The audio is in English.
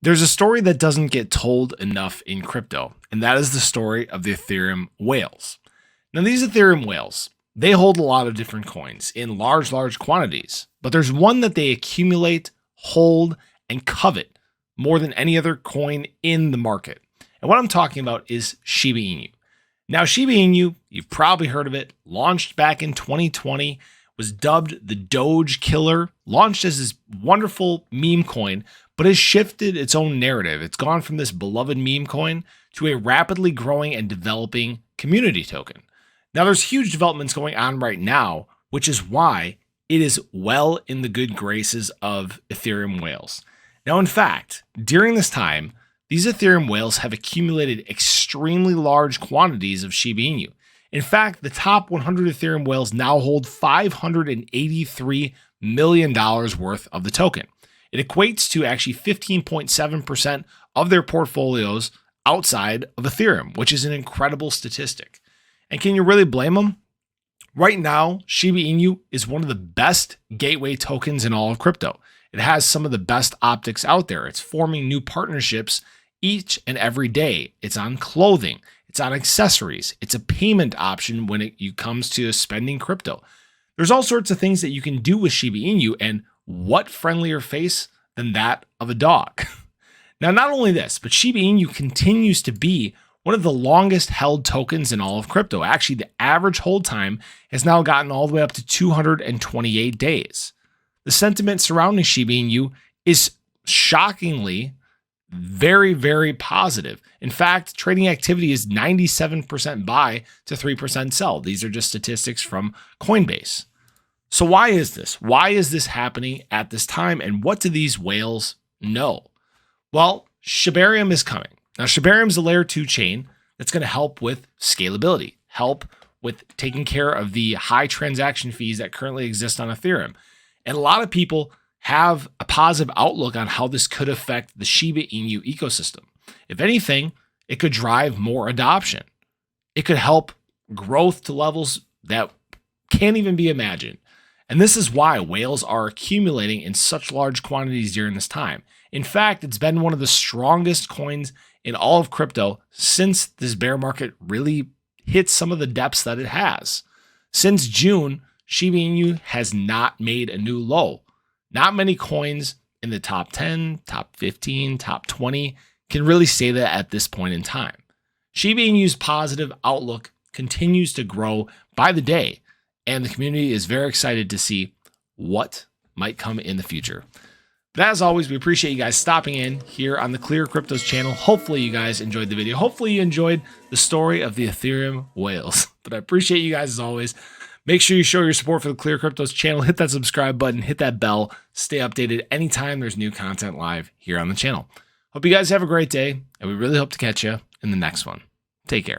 There's a story that doesn't get told enough in crypto, and that is the story of the Ethereum whales. Now, these Ethereum whales, they hold a lot of different coins in large quantities, but there's one that they accumulate, hold, and covet more than any other coin in the market. And what I'm talking about is Shiba Inu. Now, Shiba Inu, you've probably heard of it, launched back in 2020, was dubbed the Doge Killer, launched as this wonderful meme coin, but has shifted its own narrative. It's gone from this beloved meme coin to a rapidly growing and developing community token. Now, there's huge developments going on right now, which is why it is well in the good graces of Ethereum whales. Now, in fact, during this time, these Ethereum whales have accumulated extremely large quantities of Shiba Inu. In fact, the top 100 Ethereum whales now hold $583 million worth of the token. It equates to actually 15.7% of their portfolios outside of Ethereum, which is an incredible statistic. And can you really blame them? Right now, Shiba Inu is one of the best gateway tokens in all of crypto. It has some of the best optics out there. It's forming new partnerships each and every day. It's on clothing. It's on accessories. It's a payment option when it comes to spending crypto. There's all sorts of things that you can do with Shiba Inu, and what friendlier face than that of a dog? Now, not only this, but Shiba Inu continues to be one of the longest held tokens in all of crypto. Actually, the average hold time has now gotten all the way up to 228 days. The sentiment surrounding Shiba Inu is shockingly very positive. In fact, trading activity is 97% buy to 3% sell. These are just statistics from Coinbase. So why is this? Why is this happening at this time? And what do these whales know? Well, Shibarium is coming. Now, Shibarium is a layer 2 chain that's going to help with scalability, help with taking care of the high transaction fees that currently exist on Ethereum. And a lot of people have a positive outlook on how this could affect the Shiba Inu ecosystem. If anything, it could drive more adoption. It could help growth to levels that can't even be imagined. And this is why whales are accumulating in such large quantities during this time. In fact, it's been one of the strongest coins in all of crypto since this bear market really hit some of the depths that it has. Since June, Shiba Inu has not made a new low. Not many coins in the top 10, top 15, top 20 can really say that at this point in time. Shiba Inu's positive outlook continues to grow by the day, and the community is very excited to see what might come in the future. But as always, we appreciate you guys stopping in here on the ClearCryptos channel. Hopefully you guys enjoyed the video. Hopefully you enjoyed the story of the Ethereum whales. But I appreciate you guys as always. Make sure you show your support for the ClearCryptos channel. Hit that subscribe button, hit that bell. Stay updated anytime there's new content live here on the channel. Hope you guys have a great day, and we really hope to catch you in the next one. Take care.